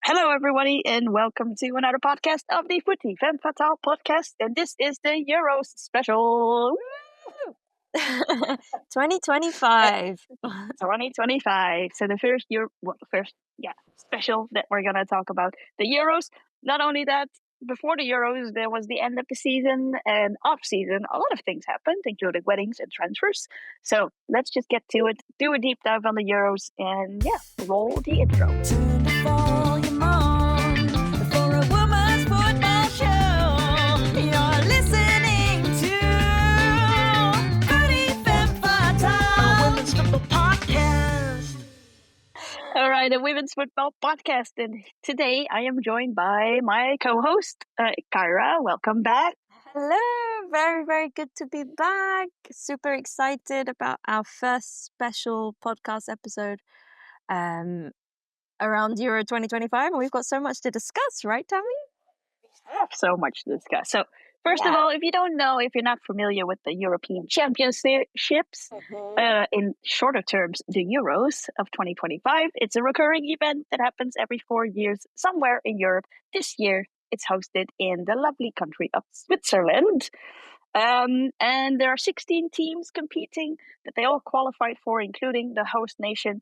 Hello, everybody, and welcome to another podcast of the Footie Femme Fatale podcast. And this is the Euros special. 2025. 2025. So the special that we're gonna talk about the Euros. Not only that, before the Euros, there was the end of the season and off season. A lot of things happened, including weddings and transfers. So let's just get to it. Do a deep dive on the Euros, and roll the intro. Turn the volume on for a woman's football show. You're listening to Footie Femme Fatale, a women's football podcast. All right, a women's football podcast, and today I am joined by my co-host, Kyra. Welcome back. Hello, very, very good to be back. Super excited about our first special podcast episode around Euro 2025. And we've got so much to discuss, right, Tammy? We have so much to discuss. So, first of all, if you don't know, if you're not familiar with the European Championships, in shorter terms, the Euros of 2025, it's a recurring event that happens every 4 years somewhere in Europe. This year, it's hosted in the lovely country of Switzerland. And there are 16 teams competing that they all qualified for, including the host nation,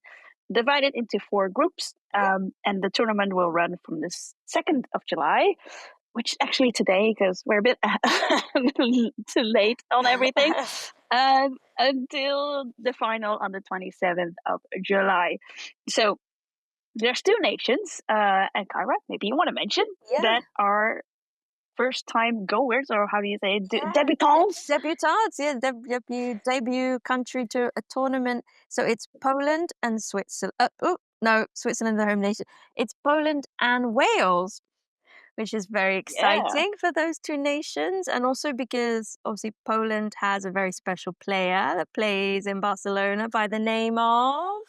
divided into 4 groups. And the tournament will run from the 2nd of July, which is actually today because we're a bit too late on everything, until the final on the 27th of July. So there's 2 nations, and Kyra, maybe you want to mention, that are first-time goers, or how do you say it? Debutants? Debutants, yeah, debut country to a tournament. So it's Poland and Switzerland. Switzerland, the home nation. It's Poland and Wales, which is very exciting for those 2 nations. And also because, obviously, Poland has a very special player that plays in Barcelona by the name of...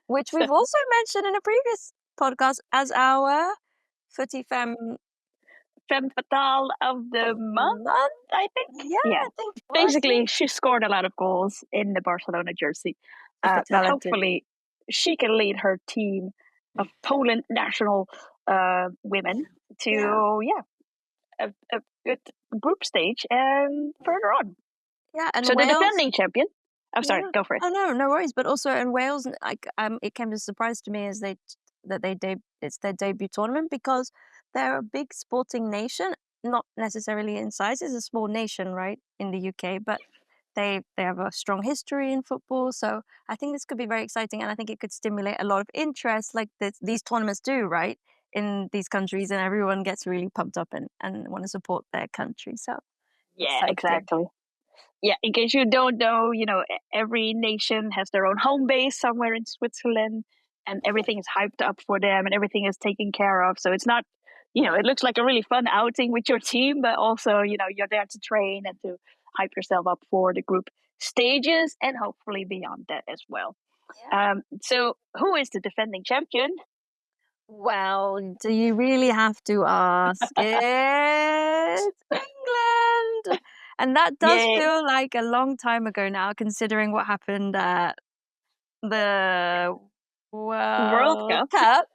which we've also mentioned in a previous podcast as our Footie Femme Fatale of the month, I think. Yeah. I think basically she scored a lot of goals in the Barcelona jersey. But hopefully she can lead her team of Poland national women to a good group stage and further on. Yeah, and so Wales, the defending champion. I'm sorry, go for it. Oh no worries. But also in Wales, it came as a surprise to me as it's their debut tournament, because they're a big sporting nation, not necessarily in size. It's a small nation, right, in the UK, but they have a strong history in football. So I think this could be very exciting, and I think it could stimulate a lot of interest, like these tournaments do, right, in these countries, and everyone gets really pumped up and want to support their country. So exactly. Yeah, in case you don't know, every nation has their own home base somewhere in Switzerland, and everything is hyped up for them and everything is taken care of. So it's not, it looks like a really fun outing with your team, but also, you're there to train and to hype yourself up for the group stages and hopefully beyond that as well. So who is the defending champion? Well, do you really have to ask? It's England. And that does feel like a long time ago now, considering what happened at the World Cup.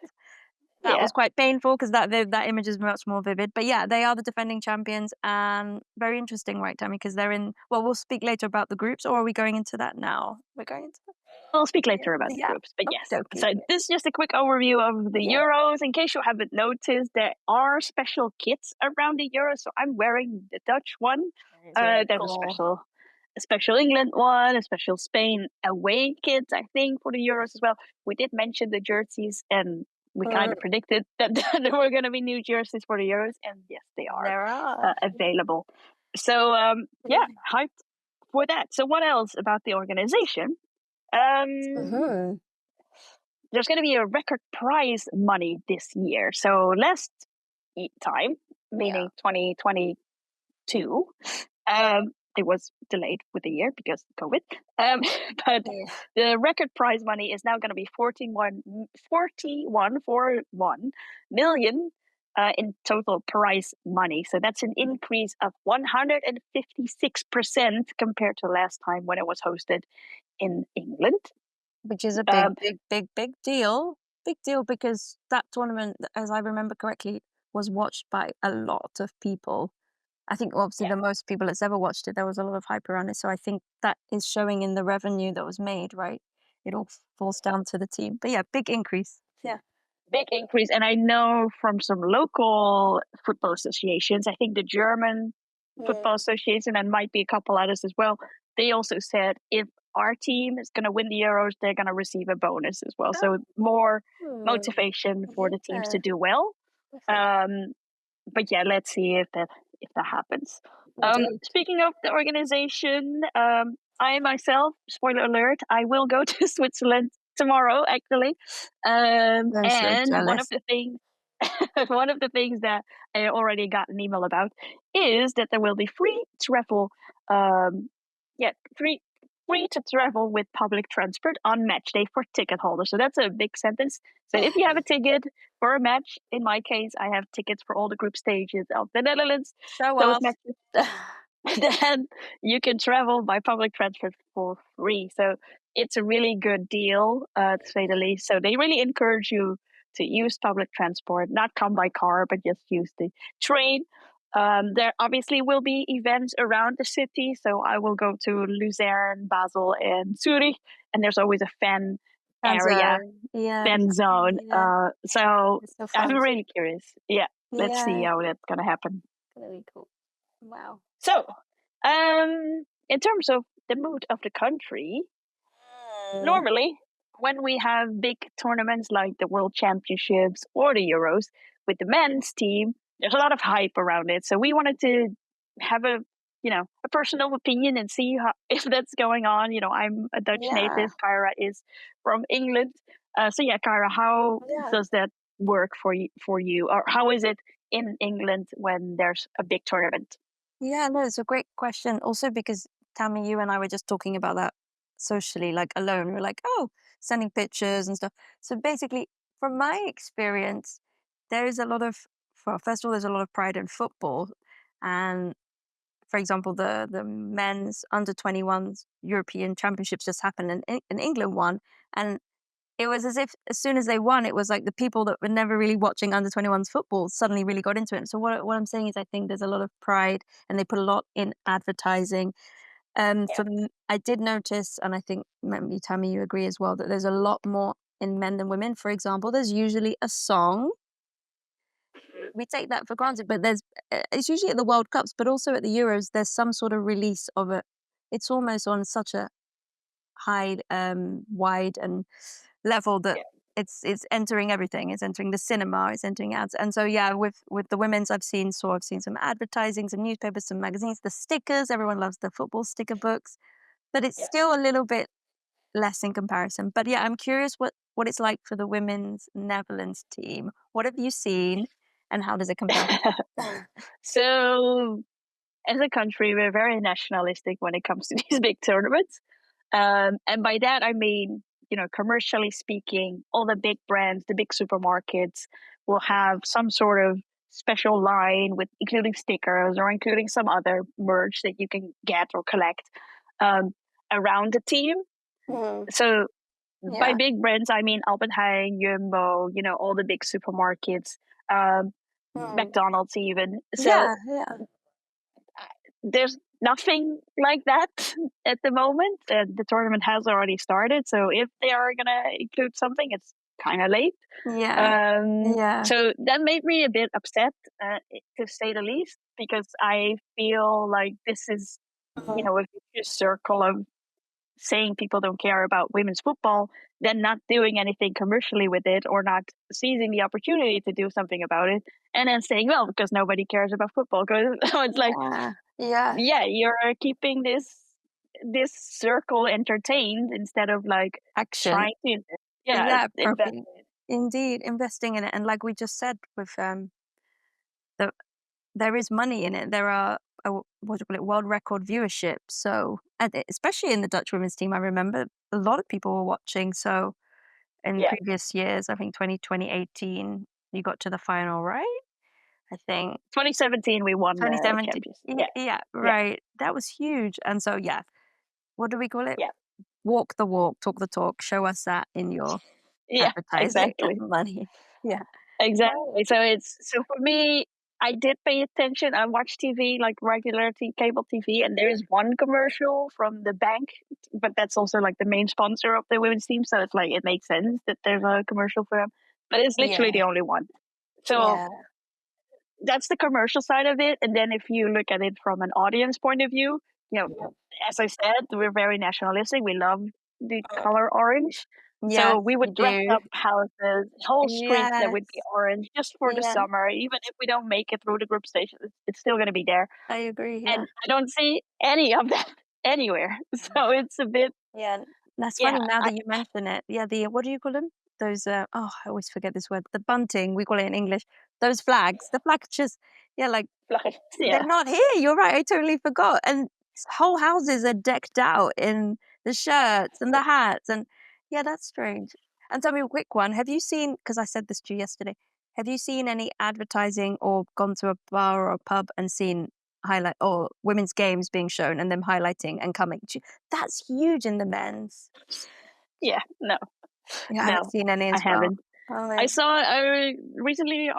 That was quite painful because that image is much more vivid. But yeah, they are the defending champions, and very interesting, right, Tammy? Because they're in... Well, we'll speak later about the groups, or are we going into that now? We're going into that? We'll speak later about the groups, but yes. So this is just a quick overview of the Euros. In case you haven't noticed, there are special kits around the Euros. So I'm wearing the Dutch one. There's a special England one, a special Spain away kit, I think, for the Euros as well. We did mention the jerseys, and we kind of predicted that there were going to be new jerseys for the Euros, and yes, they are available. So hyped for that. So what else about the organization? There's going to be a record prize money this year. So last time, meaning 2022, it was delayed with a year because of COVID. But the record prize money is now going to be 41 million in total prize money. So that's an increase of 156% compared to last time when it was hosted in England. Which is a big deal. big deal because that tournament, as I remember correctly, was watched by a lot of people. I think obviously Yeah. the most people that's ever watched it, there was a lot of hype around it. So I think that is showing in the revenue that was made, right? It all falls down to the team. But yeah, big increase. Yeah. Big increase. And I know from some local football associations, I think the German Football Association and might be a couple others as well, they also said if our team is going to win the Euros, they're going to receive a bonus as well. So more motivation for the teams to do well. Um, but yeah, let's see if that happens. Indeed. Speaking of the organization, I myself, spoiler alert, I will go to Switzerland tomorrow, actually. I'm so And one of jealous. the things, one of the things that I already got an email about is that there will be free travel. Yeah, free to travel with public transport on match day for ticket holders. So that's a big sentence. So if you have a ticket for a match, in my case, I have tickets for all the group stages of the Netherlands. Show Those off. matches, then you can travel by public transport for free. So it's a really good deal, to say the least. So they really encourage you to use public transport, not come by car, but just use the train. There obviously will be events around the city. So I will go to Luzern, Basel, and Zurich, and there's always a fan And area, yeah, fan zone. yeah, So it's so I'm fun. really curious. Yeah, let's see Yeah, how that's gonna happen. gonna be cool. Wow. So, in terms of the mood of the country, normally when we have big tournaments like the World Championships or the Euros with the men's team, there's a lot of hype around it. So we wanted to have a personal opinion and see how if that's going on. I'm a Dutch Yeah, native. Kyra is from England. So yeah, Kyra, how yeah. does that work for you, or how is it in England when there's a big tournament? Yeah, no, it's a great question. Also because Tammy, you and I were just talking about that socially, like alone. We are like, oh, sending pictures and stuff. So basically, from my experience, there is a lot of, well, first of all, there's a lot of pride in football. And for example, the men's under 21s European Championships just happened and England won. And it was as if as soon as they won, it was like the people that were never really watching under 21s football suddenly really got into it. So what I'm saying is I think there's a lot of pride and they put a lot in advertising. Yeah. I did notice, and I think maybe Tammy, you agree as well, that there's a lot more in men than women. For example, there's usually a song. We take that for granted, but it's usually at the World Cups, but also at the Euros, there's some sort of release of it. It's almost on such a high, wide and level that Yeah. it's entering everything. It's entering the cinema, it's entering ads. And so yeah, with the women's I've seen some advertising, some newspapers, some magazines, the stickers, everyone loves the football sticker books, but it's Yes. still a little bit less in comparison. But yeah, I'm curious what it's like for the women's Netherlands team. What have you seen and how does it compare? So, as a country, we're very nationalistic when it comes to these big tournaments. And by that, I mean, commercially speaking, all the big brands, the big supermarkets will have some sort of special line with including stickers or including some other merch that you can get or collect um, around the team. Mhm. So by Yeah. big brands, I mean Albert Heijn, Jumbo, all the big supermarkets, um, Mm. McDonald's even. So Yeah, yeah. there's nothing like that at the moment. The tournament has already started, so if they are gonna include something, it's kind of late. Yeah. Yeah. So that made me a bit upset, to say the least, because I feel like this is, Mhm. a vicious circle of saying people don't care about women's football, then not doing anything commercially with it or not seizing the opportunity to do something about it, and then saying, well, because nobody cares about football. Because it's like, Yeah. Yeah. yeah, you're keeping this circle entertained instead of like Action. trying to, yeah, Yeah, invest. appropriate. Indeed, investing in it, and like we just said with, the there is money in it. There are, what do you call it, world record viewership, so and especially in the Dutch women's team, I remember a lot of people were watching, so in Yeah, previous years, I think 2018, you got to the final, right? I think 2017 we won the 2017. champions. Yeah, Yeah, yeah, right. That was huge, and so, yeah, what do we call it? yeah. Walk the walk, talk the talk, show us that in your Yeah, advertising exactly. money. Yeah. Exactly. So for me, I did pay attention. I watch TV like regular cable TV, and there is one commercial from the bank, but that's also like the main sponsor of the women's team. So it's like it makes sense that there's a commercial for them, but it's literally Yeah. the only one. So Yeah. that's the commercial side of it. And then if you look at it from an audience point of view, you know, as I said, we're very nationalistic. We love the color orange. Yes, So we you would dress do. up houses, whole streets that would be Yes. orange just for the Yeah, summer. Even if we don't make it through the group stage, it's still going to be there. I agree. And Yeah. I don't see any of that anywhere. So it's a bit, Yeah. That's yeah, funny now that you mention it. Yeah, the what do you call them? Those oh, I always forget this word. The bunting, we call it in English. Those flags. The flags just yeah, like they're yeah, not here. You're right. I totally forgot. And whole houses are decked out in the shirts and the hats. And yeah, that's strange. And tell me a quick one. Have you seen, because I said this to you yesterday, have you seen any advertising or gone to a bar or a pub and seen highlight or women's games being shown and them highlighting and coming? That's huge in the men's. yeah, no, Yeah, I haven't no, seen any I as well. haven't. Oh, I recently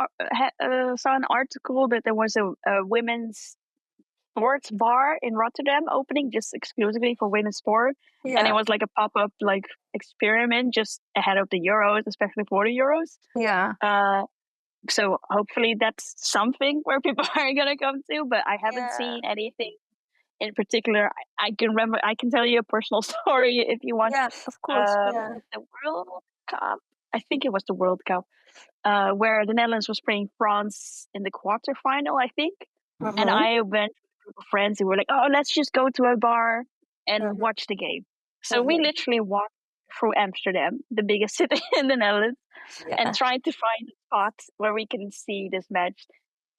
saw an article that there was a women's sports bar in Rotterdam opening just exclusively for women's sport. And it yeah, was like a pop up like experiment just ahead of the Euros, especially for the Euros. yeah, Uh, so hopefully that's something where people are gonna come to. But I haven't yeah, seen anything in particular. I can remember. I can tell you a personal story if you want. yeah, of course, yeah. The World Cup. I think it was the World Cup where the Netherlands was playing France in the quarterfinal, I think. And Mm-hmm. I went with a group of friends who were like, "Oh, let's just go to a bar and Mm-hmm. watch the game." So we Mm-hmm. literally walked through Amsterdam, the biggest city in the Netherlands, and Yeah. tried to find a spot where we can see this match.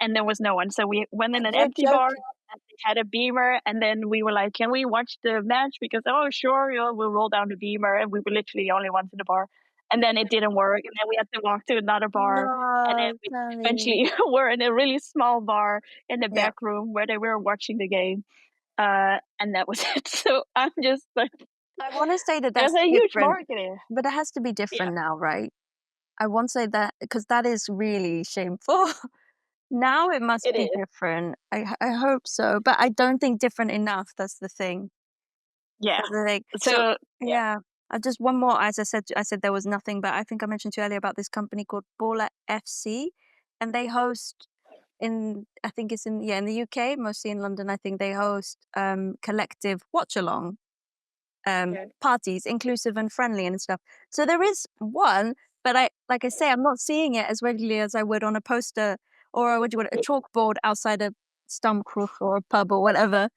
And there was no one. So we went in an You're empty bar joking. and they had a beamer. And then we were like, "Can we watch the match?" Because, oh, sure, we'll roll down the beamer. And we were literally the only ones in the bar. And then it didn't work. And then we had to walk to another bar. And then No, we Tammy. eventually were in a really small bar in the Yeah. back room where they were watching the game. And that was it. So I'm just like, I want to say that there's that's a huge different, market here. but it has to be Yeah, different now, right? I won't say that because that is really shameful. Now it must it be is. different. I hope so, but I don't think different enough. That's the thing. Yeah. That's the thing. So So, yeah. yeah, just one more. As I said there was nothing, but I think I mentioned to you earlier about this company called Baller FC, and they host in I think it's in in the UK, mostly in London. I think they host collective watch along parties, inclusive and friendly and stuff. So there is one, but I like I say, I'm not seeing it as regularly as I would on a poster or what do you want a chalkboard outside a Stumcrook or a pub or whatever.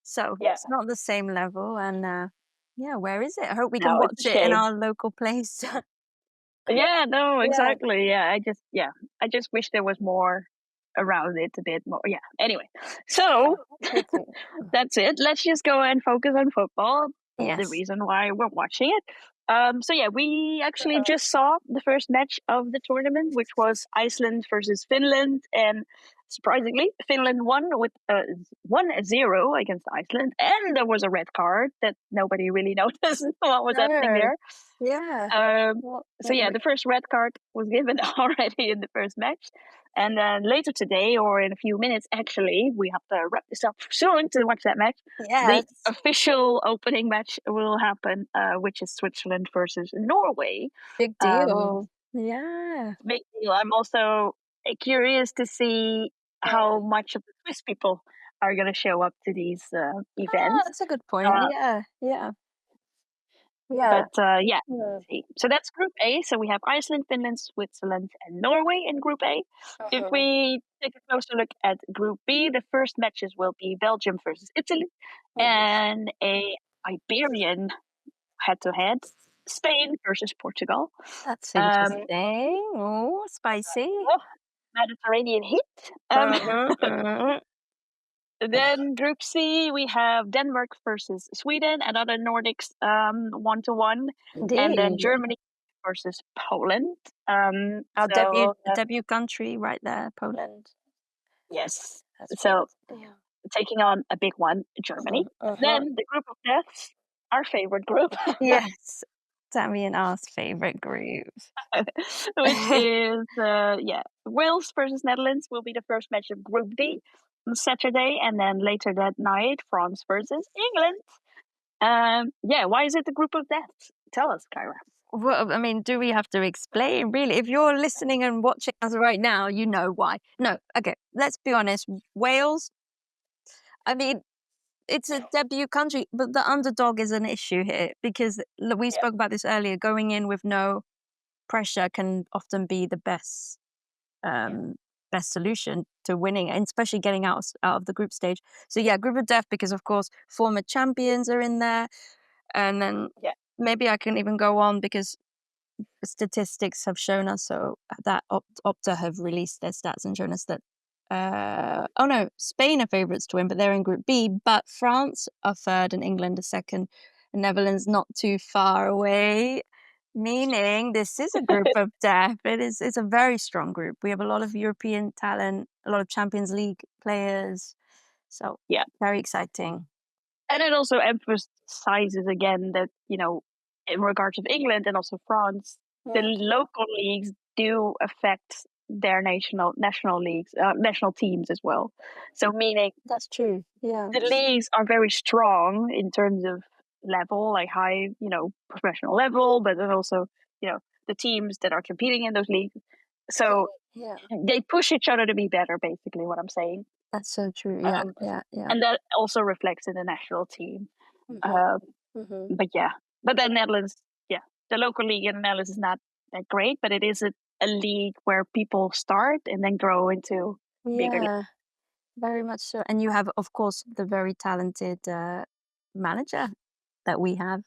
So Yeah. it's not the same level. And yeah, where is it? I hope we can No, it's a watch it in shame. our local place. Yeah, no, Yeah. exactly. Yeah. I just wish there was more around it a bit more. Yeah. Anyway, so Me too. that's it. Let's just go and focus on football. The Yes. reason why we're watching it. So yeah, we actually just saw the first match of the tournament, which was Iceland versus Finland, and surprisingly, Finland won with 1-0 against Iceland, and there was a red card that nobody really noticed what was happening No. there. Yeah. Um, What? so yeah, the first red card was given already in the first match, and then later today, or in a few minutes, actually, we have to wrap this up soon to watch that match. The Yes. official opening match will happen, which is Switzerland versus Norway. Big Um, deal. Yeah. Big deal. I'm also curious to see how much of the Swiss people are going to show up to these Ah, events. that's a good point. Uh, Yeah. Yeah. Yeah. But yeah, Mm. let's see. So that's Group A. So we have Iceland, Finland, Switzerland, and Norway in Group A. If Uh-huh. we take a closer look at Group B, the first matches will be Belgium versus Italy and a Iberian head-to-head, Spain versus Portugal. That's Um, interesting. Oh, spicy. oh, Mediterranean heat. Uh-huh, uh-huh. Then Group C, we have Denmark versus Sweden, another Nordics 1-1, and then Indeed. Germany versus Poland. Our So debut country right there, Poland. yes, That's big. so Yeah. taking on a big one, Germany. Uh-huh, uh-huh. Then the group of deaths, our favorite group. Yes. Tammy and R's favorite group. which is Wales versus Netherlands will be the first match of Group D on Saturday, and then later that night France versus England. Why is it the group of death? Tell us, Kyra. Well, I mean, do we have to explain, really? If you're listening and watching us right now, you know why. No, okay, let's be honest. Wales, I mean, it's a debut country, but the underdog is an issue here because we spoke about this earlier. Going in with no pressure can often be the best solution to winning, and especially getting out of the group stage. So yeah, group of death, because of course former champions are in there, and then maybe I can even go on because statistics have shown us that Opta have released their stats and shown us that Spain are favourites to win, but they're in Group B. But France are third and England are second, and Netherlands not too far away. Meaning this is a group of death. It's a very strong group. We have a lot of European talent, a lot of Champions League players. So very exciting. And it also emphasizes again that, in regards of England and also France, the local leagues do affect their national leagues, national teams as well. So meaning that's true. Yeah, the leagues are very strong in terms of level, like high, professional level, but then also, the teams that are competing in those leagues. So they push each other to be better, basically what I'm saying. That's so true. Yeah. And that also reflects in the national team. But then Netherlands, the local league in the Netherlands is not that great, but it is a league where people start and then grow into bigger leagues. Very much so. And you have, of course, the very talented manager that we have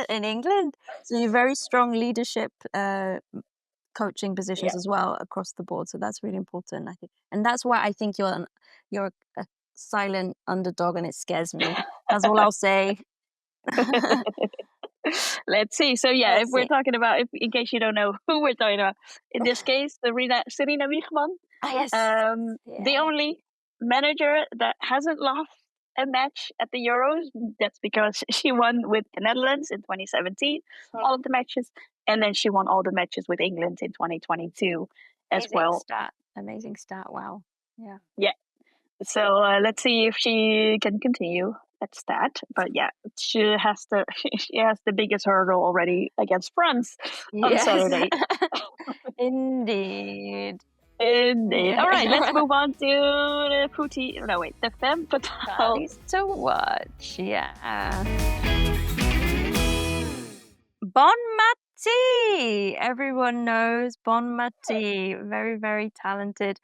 in England. So you're very strong leadership coaching positions as well across the board. So that's really important, I think. And that's why I think you're a silent underdog, and it scares me. That's all I'll say. Let's see. So if we're talking about, in case you don't know who we're talking about, in this case, Serena Wiegman. The only manager that hasn't lost a match at the Euros. That's because she won with the Netherlands in 2017, all of the matches, and then she won all the matches with England in 2022 as well. Amazing stat. Wow. Yeah. So let's see if she can continue that stat. But she has the biggest hurdle already against France on Saturday. Indeed. All right, let's move on to the Femme Fatale to watch. Bon Mati. Everyone knows Bon Mati. Very, very talented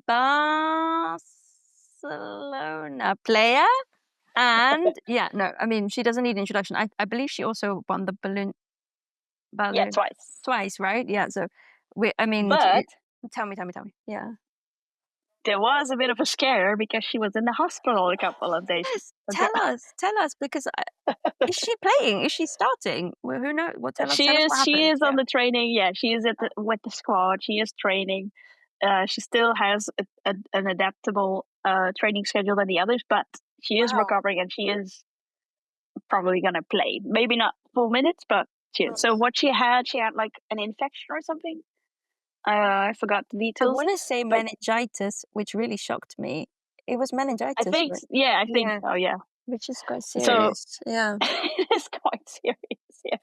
Barcelona player. And she doesn't need introduction. I believe she also won the balloon. Twice, right? Yeah. So but tell me. Yeah. There was a bit of a scare because she was in the hospital a couple of days. Yes, tell us, because is she playing? Is she starting? Well, who knows? Tell us what happened. She is on the training. Yeah, she is with the squad. She is training. She still has an adaptable training schedule than the others, but she is recovering and she is probably gonna play. Maybe not full minutes, but she is. So what she had like an infection or something. I forgot the details. I want to say meningitis, which really shocked me. It was meningitis. I think, I think so. Yeah, which is quite serious. It is quite serious. Yeah,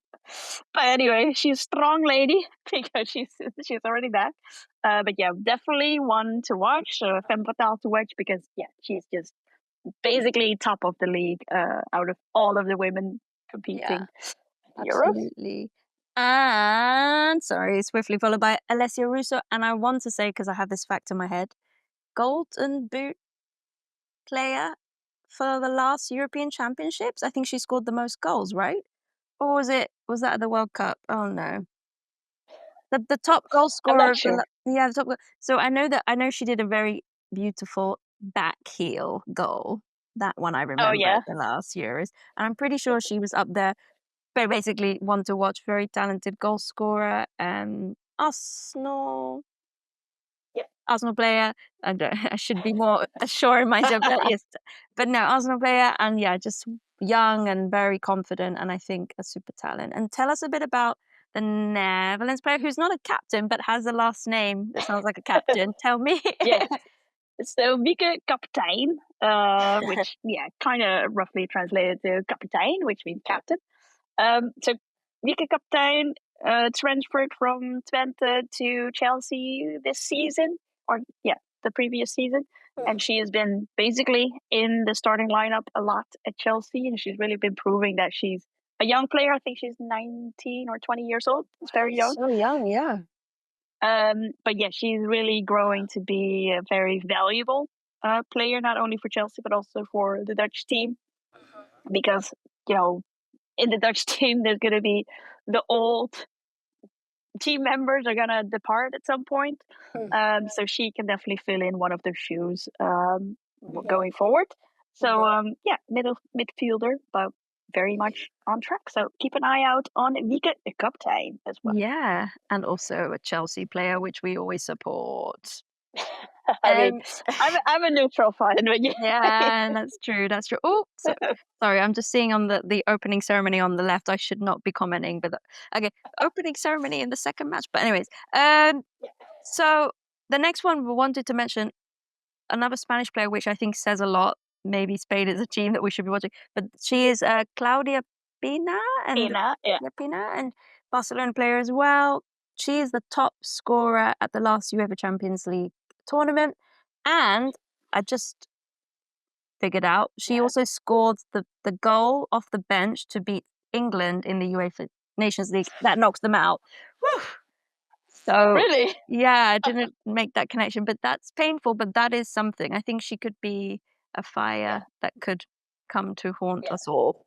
but anyway, she's a strong lady because she's already back. But definitely one to watch. Femme Fatale to watch because she's just basically top of the league out of all of the women competing. Absolutely. And swiftly followed by Alessia Russo. And I want to say, because I have this fact in my head, Golden Boot player for the last European Championships. I think she scored the most goals, right? Or was that at the World Cup? Oh no. The top goal scorer of the top goal. So I know she did a very beautiful back heel goal. That one I remember the last Euros. And I'm pretty sure she was up there. But basically, one to watch, very talented goal scorer. Arsenal. Yep. Arsenal player. I should be more sure in myself that yes, but no, Arsenal player, and yeah, just young and very confident, and I think a super talent. And tell us a bit about the Netherlands player who's not a captain but has a last name that sounds like a captain. Tell me. Yes. So Wieke Kaptein, which kind of roughly translated to kapitein, which means captain. So Wieke Kaptein transferred from Twente to Chelsea this season, or the previous season, and she has been basically in the starting lineup a lot at Chelsea, and she's really been proving that she's a young player. I think she's 19 or 20 years old. It's very young. So young, yeah. But yeah, she's really growing to be a very valuable player, not only for Chelsea but also for the Dutch team, because in the Dutch team there's going to be the old team members are going to depart at some point. So she can definitely fill in one of their shoes going forward. So midfielder, but very much on track. So keep an eye out on Wieke Kaptein as well. Yeah, and also a Chelsea player, which we always support. I mean, I'm a neutral fan, but yeah, that's true. That's true. Oh, sorry, I'm just seeing on the opening ceremony on the left. I should not be commenting, but okay, opening ceremony in the second match. But anyways, so the next one we wanted to mention another Spanish player, which I think says a lot. Maybe Spain is a team that we should be watching, but she is Claudia Pina Pina, and Barcelona player as well. She is the top scorer at the last UEFA Champions League tournament, and I just figured out she also scored the goal off the bench to beat England in the UEFA Nations League. That knocks them out. Whew. So really, yeah, I didn't make that connection, but that's painful. But that is something. I think she could be a fire that could come to haunt us all.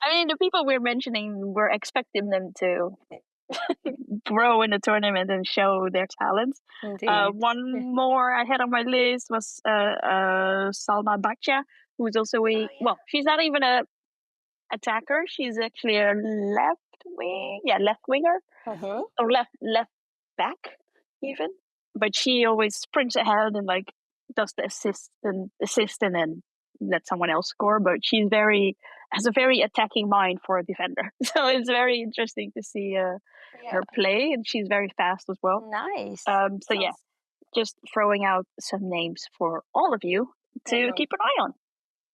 I mean, the people we're mentioning, we're expecting them to grow in the tournament and show their talents. One more I had on my list was Salma Bacha, who's also she's not even a attacker. She's actually a left winger, or left back even. But she always sprints ahead and does the assist and then let someone else score. But she's has a very attacking mind for a defender. So it's very interesting to see her play, and she's very fast as well. Nice. So yeah, just throwing out some names for all of you to keep an eye on.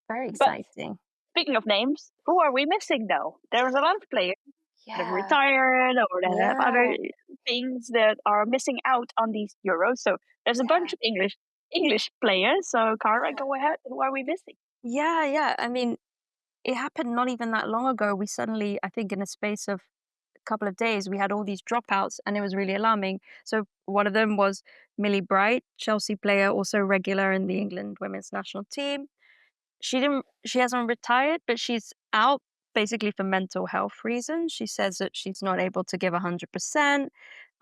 Very exciting. But speaking of names, who are we missing though? There's a lot of players that have retired or that have other things that are missing out on these Euros. So there's a bunch of English players. So Kyra, go ahead. Who are we missing? Yeah. I mean, it happened not even that long ago. We suddenly, I think, in a space of a couple of days, we had all these dropouts, and it was really alarming. So one of them was Millie Bright, Chelsea player, also regular in the England women's national team. She hasn't retired, but she's out basically for mental health reasons. She says that she's not able to give 100%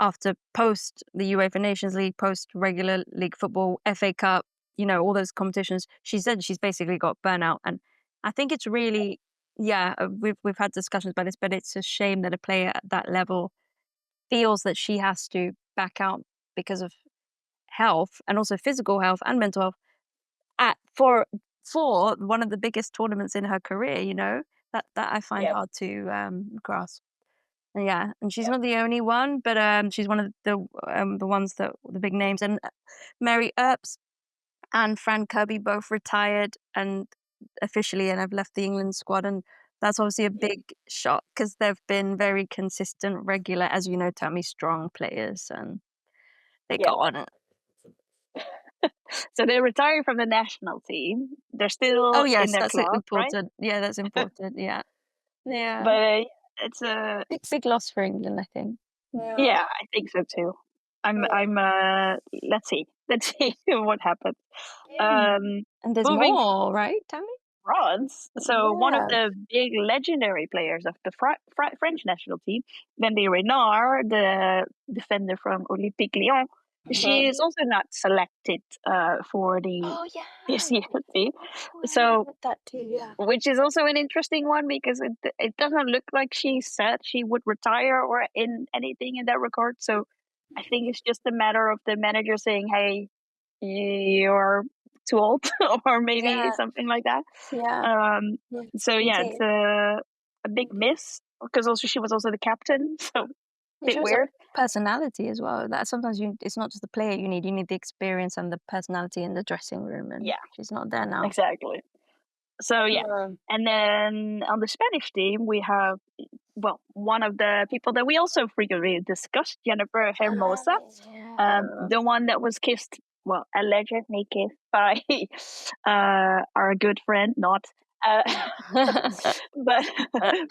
after post the UEFA Nations League, post regular league football, FA Cup, all those competitions. She said she's basically got burnout, and I think it's really we've had discussions about this, but it's a shame that a player at that level feels that she has to back out because of health, and also physical health and mental health for one of the biggest tournaments in her career, that I find hard to grasp. And she's not the only one, but she's one of the ones that the big names. And Mary Earps and Fran Kirby both retired and officially and have left the England squad, and that's obviously a big shock because they've been very consistent, regular, as you know, Tammy, strong players, and they got on it. So they're retiring from the national team. They're still in their that's club, important. Right? Yeah, that's important. Yeah. But it's a big loss for England, I think. Yeah, I think so too. I'm let's see what happens. And there's more, right, Tammy? France. So one of the big legendary players of the French national team, Wendy Renard, the defender from Olympique Lyon, she is also not selected for this year's team. So that too, which is also an interesting one because it doesn't look like she said she would retire or in anything in that regard. So I think it's just a matter of the manager saying, "Hey, you're too old," or maybe something like that. So yeah, it's a big miss because also she was also the captain, so a She bit was a weird. personality as well. That sometimes it's not just the player you need the experience and the personality in the dressing room, and Yeah, she's not there now. exactly. So yeah, and then on the Spanish team we have one of the people that we also frequently discussed, Jennifer Hermosa, the one that was kissed, allegedly kissed by our good friend, not. But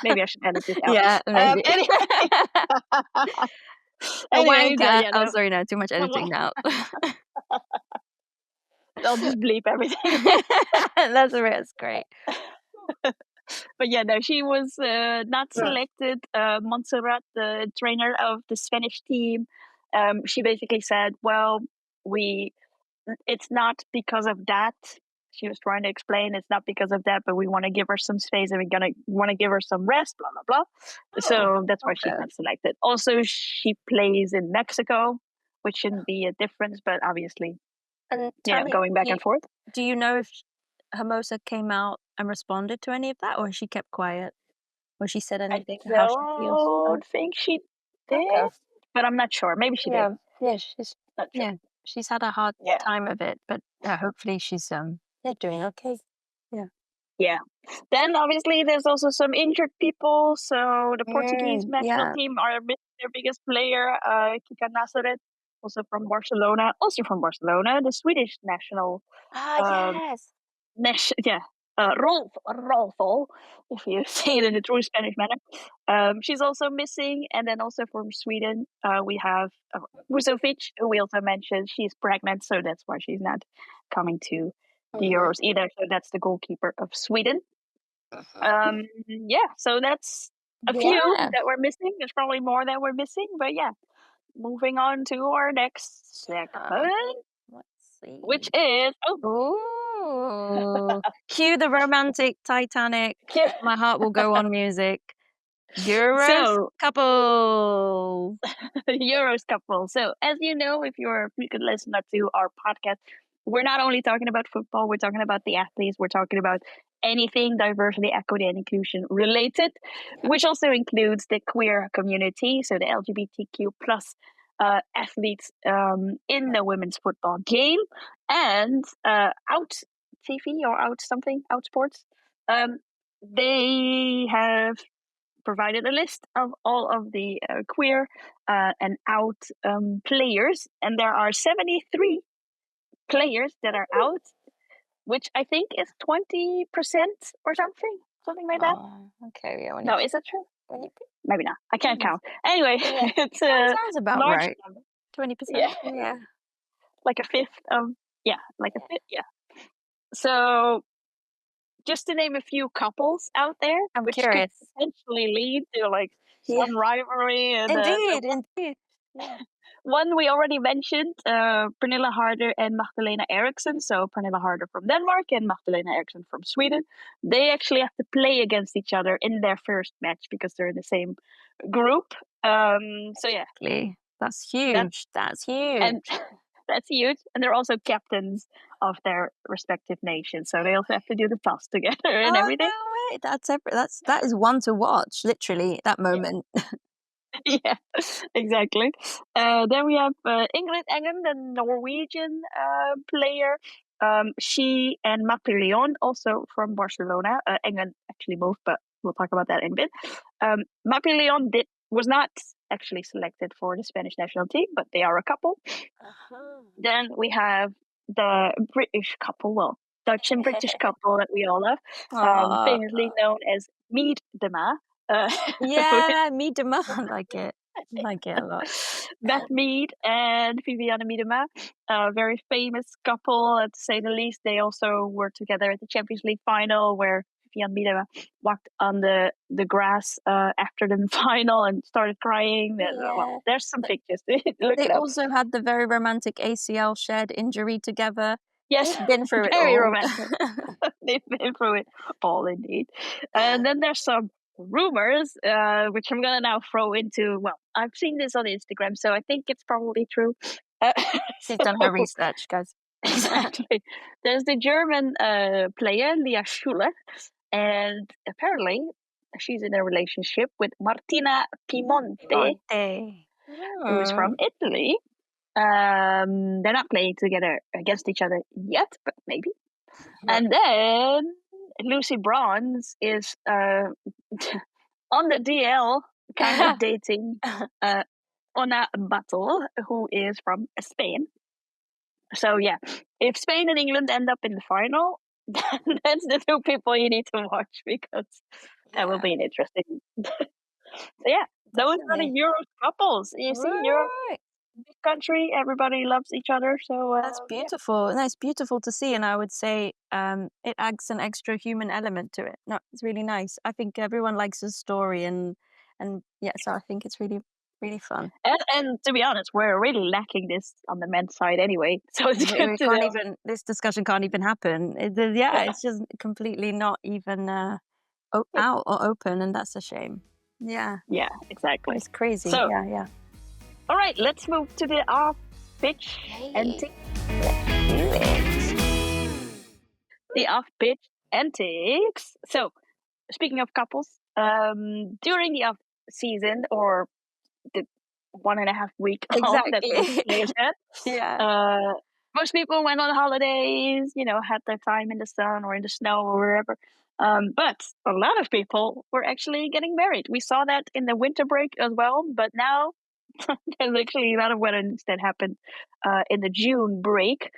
maybe I should edit this out. Yeah, maybe. Anyway, A anyway, wanker. yeah, Oh, no, sorry, no, too much editing now. I'll just bleep everything. That's great. But yeah, no, she was not selected. Montserrat, the trainer of the Spanish team, she basically said, "Well, it's not because of that." She was trying to explain it's not because of that, but we want to give her some space and we're gonna want to give her some rest, blah blah blah. So that's why she's not selected. Also, she plays in Mexico, which shouldn't be a difference, but obviously, And Tammy, going back and forth. do you know if Hermosa came out and responded to any of that, or she kept quiet? Or she said anything I how she feels? don't think she did, but I'm not sure. Maybe she did. Yeah, Not sure. she's had a hard Yeah. time of it, but hopefully she's doing okay. Yeah. Then obviously there's also some injured people. So the Portuguese national team are missing their biggest player, Kika Nazaret, also from Barcelona. The Swedish national. Yes. Rolfo, if you say it in the true Spanish manner. She's also missing. And then also from Sweden, we have Vuzovic, who we also mentioned. She's pregnant, so that's why she's not coming to the Euros either. So that's the goalkeeper of Sweden. So that's a few that we're missing. There's probably more that we're missing, but yeah. Moving on to our next segment, Let's see. which is cue the romantic Titanic. My heart will go on music. Euros couple. Euros couple. So as you know, if you're a frequent listener to our podcast, we're not only talking about football, we're talking about the athletes, we're talking about anything diversity, equity, and inclusion related, which also includes the queer community, so the LGBTQ plus athletes in the women's football game, and out TV or out sports. They have provided a list of all of the queer and out players, and there are 73 players that are out, which I think is 20% or something like that. Okay, yeah. No, is that true? Maybe not. I can't count. Anyway, it's sounds about large right. number. 20%. Yeah. Like a fifth of yeah. So just to name a few couples out there, I'm which curious. could potentially lead to like some rivalry. And Indeed. one we already mentioned, Pernilla Harder and Magdalena Eriksson. So Pernilla Harder from Denmark and Magdalena Eriksson from Sweden. They actually have to play against each other in their first match because they're in the same group. So yeah, that's huge. That's huge. And that's huge. And they're also captains of their respective nations, so they also have to do the pass together and everything. No way. That is one to watch. Literally, that moment. Yeah, exactly. Then we have Ingrid Engen, the Norwegian player. She and Mapi Leon, also from Barcelona. Engen actually moved, but we'll talk about that in a bit. Mapi Leon was not actually selected for the Spanish national team, but they are a couple. Then we have the British couple, Dutch and British couple that we all love, famously known as Mead Dema. Mead Dema. I like it. I like it a lot. Beth Mead and Viviane Miedema, a very famous couple, to say the least. They also were together at the Champions League final, where Viviane Miedema walked on the grass after the final and started crying. Well, there's some pictures. They also had the very romantic ACL shed injury together. Yes, they've been through it very all. Romantic. They've been through it all, indeed. And then there's some rumors, which I'm gonna now throw into. Well, I've seen this on Instagram, so I think it's probably true. She's done her research, guys. Exactly. There's the German player Lia Schuler, and apparently she's in a relationship with Martina Piemonte, who's from Italy. They're not playing together against each other yet, but maybe. And then Lucy Bronze is on the DL, kind of dating Ona Battle, who is from Spain. So yeah, if Spain and England end up in the final, that's the two people you need to watch, because that will be an interesting. So yeah, those are the Euro couples. You see, Europe, big country, everybody loves each other. So that's beautiful. Yeah. That's beautiful to see, and I would say it adds an extra human element to it. No, it's really nice. I think everyone likes a story, and yeah, so I think it's really, really fun. And to be honest, we're really lacking this on the men's side anyway. So it's good to know. This discussion can't even happen. It's just completely not even out or open, and that's a shame. Yeah. Yeah, exactly. It's crazy. So, yeah. All right, let's move to the off-pitch antics. The off-pitch antics. So, speaking of couples, during the off-season, or the 1.5 week that most players had, most people went on holidays, had their time in the sun or in the snow or wherever. But a lot of people were actually getting married. We saw that in the winter break as well, but now there's actually a lot of weddings that happened in the June break.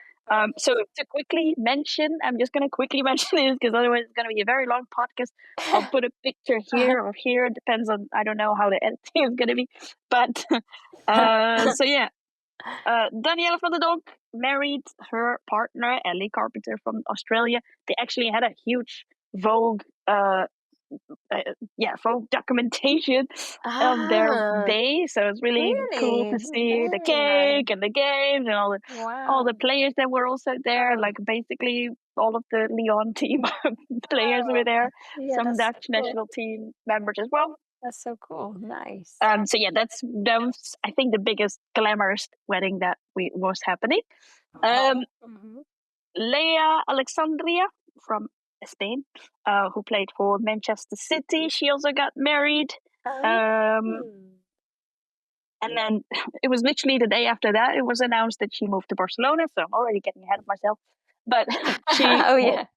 So to quickly mention, I'm just going to quickly mention this, because otherwise it's going to be a very long podcast. I'll put a picture here or here. Depends on, I don't know how the editing is going to be. But so yeah, Danielle van der Donk married her partner, Ellie Carpenter from Australia. They actually had a huge Vogue Vogue documentation of their day, so it's really cool to see the cake and the games and all the players that were also there. Like basically all of the Lyon team players were there. Some Dutch national team members as well. That's so cool. Nice. So yeah, that was I think the biggest glamorous wedding that was happening. Leia Alexandria from Spain, who played for Manchester City. She also got married. And then it was literally the day after that, it was announced that she moved to Barcelona. So I'm already getting ahead of myself. But she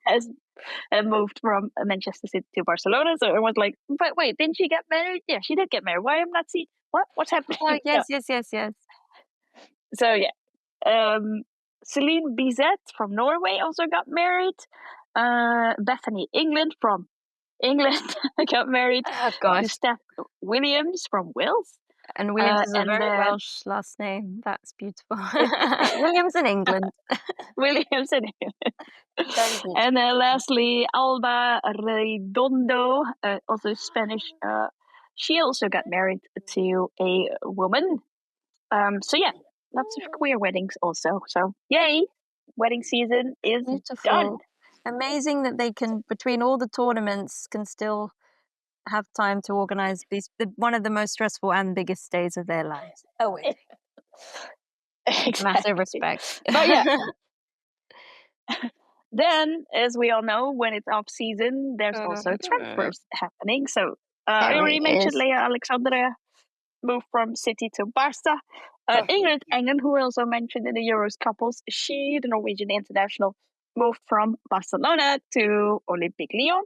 has moved from Manchester City to Barcelona. So it was like, but wait, didn't she get married? Yeah, she did get married. Why am I not seeing? What's happening? Oh, yes. So yeah. Celine Bizet from Norway also got married. Bethany England from England got married. Oh, gosh. Steph Williams from Wales. And Williams is a very Welsh last name. That's beautiful. Williams in England. Williams in England. And lastly, Alba Redondo, also Spanish. She also got married to a woman. So yeah, lots of queer weddings also. So yay, wedding season is done. Amazing that they can, between all the tournaments, can still have time to organize one of the most stressful and biggest days of their lives. Oh, wait. Exactly. Massive respect. But yeah. Then, as we all know, when it's off season, there's also transfers happening. So I already mentioned Leia Alexandra moved from City to Barca. Ingrid Engen, who we also mentioned in the Euros couples, she, the Norwegian international, moved from Barcelona to Olympique Lyon.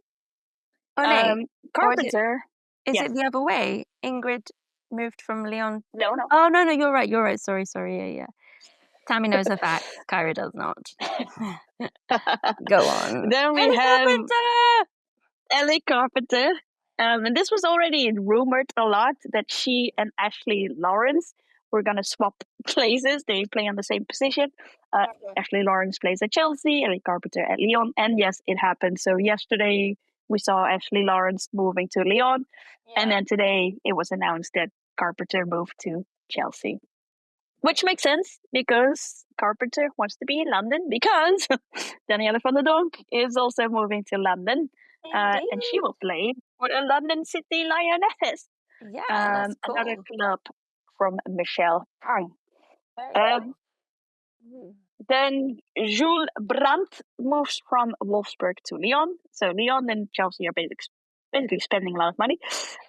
Carpenter. Is it the other way? Ingrid moved from Lyon. No. Oh, no, you're right. Sorry. Yeah. Tammy knows her facts. Kyra does not. Go on. Then we have Ellie Carpenter. And this was already rumored a lot that she and Ashley Lawrence were going to swap places. They play on the same position. Ashley Lawrence plays at Chelsea, Ellie Carpenter at Lyon. And yes, it happened. So yesterday we saw Ashley Lawrence moving to Lyon. Yeah. And then today it was announced that Carpenter moved to Chelsea. Which makes sense, because Carpenter wants to be in London, because Danielle van der Donk is also moving to London. And she will play for the London City Lionesses. Yeah, that's cool. Another club from Michelle Tang. Very cool. Then Jules Brandt moves from Wolfsburg to Lyon. So Lyon and Chelsea are basically spending a lot of money.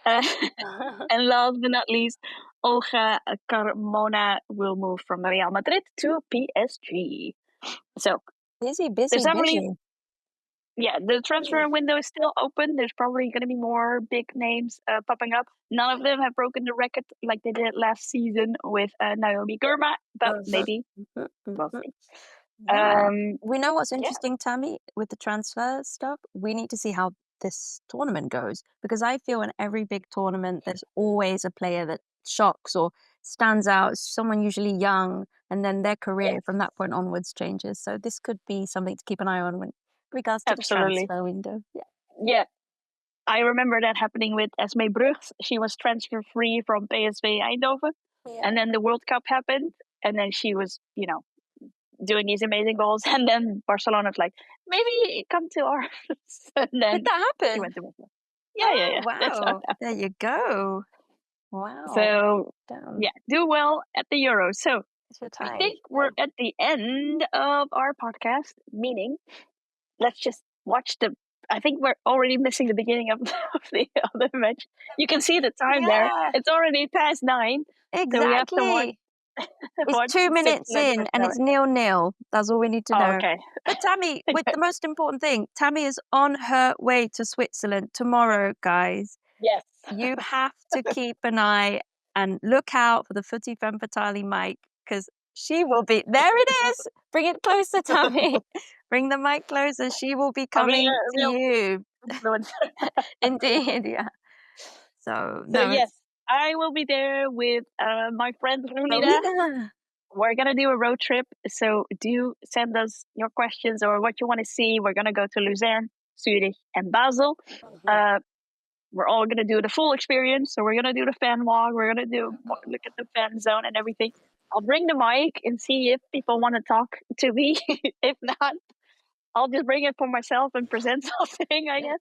And last but not least, Olga Carmona will move from Real Madrid to PSG. So busy. Yeah, the transfer window is still open. There's probably going to be more big names popping up. None of them have broken the record like they did last season with Naomi Gurma, but maybe we'll see. Yeah. We know what's interesting, Tammy, with the transfer stuff. We need to see how this tournament goes, because I feel in every big tournament there's always a player that shocks or stands out, someone usually young, and then their career from that point onwards changes. So this could be something to keep an eye on when regards to the transfer window. Yeah. I remember that happening with Esme Brugs. She was transfer free from PSV Eindhoven, and then the World Cup happened, and then she was, doing these amazing goals, and then Barcelona was like, maybe come to ours. And then did that happen? She went to Barcelona. Yeah. Wow. There you go. Wow. So do well at the Euros. So I think we're at the end of our podcast, meaning let's just watch I think we're already missing the beginning of the other match. You can see the time there. It's already past 9. Exactly. So we have to it's 2 minutes in and it's 0-0. That's all we need to know. Okay. But Tammy, with the most important thing, Tammy is on her way to Switzerland tomorrow, guys. Yes. You have to keep an eye and look out for the Footie Femme Fatale mic, because she will be there. It is. Bring it closer, Tammy. Bring the mic closer. She will be coming to you. Indeed, yeah. So yes, I will be there with my friend Runida. We're going to do a road trip. So do send us your questions or what you want to see. We're going to go to Lucerne, Zurich, and Basel. We're all going to do the full experience. So we're going to do the fan walk. We're going to look at the fan zone and everything. I'll bring the mic and see if people want to talk to me. If not, I'll just bring it for myself and present something, I guess.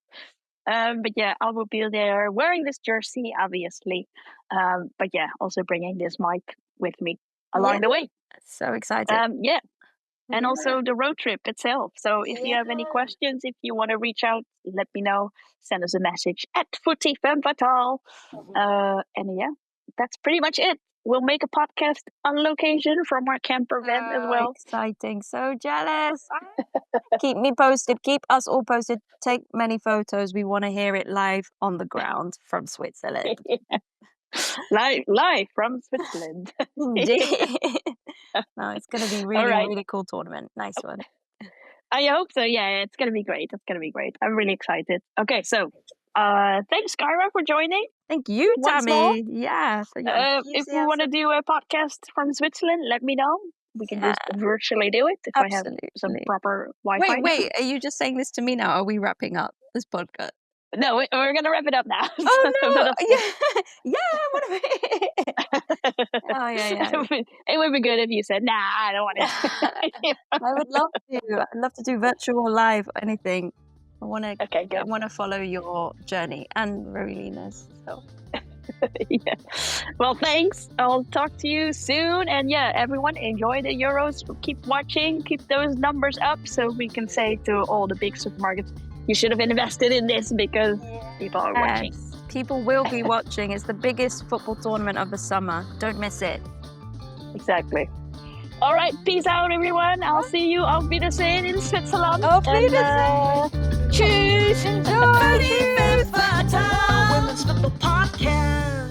But yeah, I will be there wearing this jersey, obviously. But yeah, also bringing this mic with me along the way. So excited. And also the road trip itself. So if you have any questions, if you want to reach out, let me know. Send us a message at Footie Femme Fatale. And yeah, that's pretty much it. We'll make a podcast on location from our camper van as well. Exciting. So jealous. Keep me posted. Keep us all posted. Take many photos. We want to hear it live on the ground from Switzerland. Live from Switzerland. Indeed. No, it's going to be really cool tournament. Nice one. I hope so. Yeah, it's going to be great. I'm really excited. Okay, so thanks, Kyra, for joining. Thank you, Tammy. Yeah. If you want to do a podcast from Switzerland, let me know. We can just virtually do it if I have some proper Wi-Fi. Wait. Are you just saying this to me now? Are we wrapping up this podcast? No, we're going to wrap it up now. Oh, no. What are we... Oh, yeah. It would be good if you said, nah, I don't want to. I would love to. I'd love to do virtual live, anything. I want to follow your journey and Rowlina's. So. Yeah. Well, thanks. I'll talk to you soon. And yeah, everyone, enjoy the Euros. Keep watching. Keep those numbers up so we can say to all the big supermarkets, you should have invested in this because people are watching. People will be watching. It's the biggest football tournament of the summer. Don't miss it. Exactly. All right. Peace out, everyone. I'll see you. Auf Wiedersehen in Switzerland. Auf Wiedersehen. Tschüss. Enjoy. Femme Fatale, Women's Football Podcast.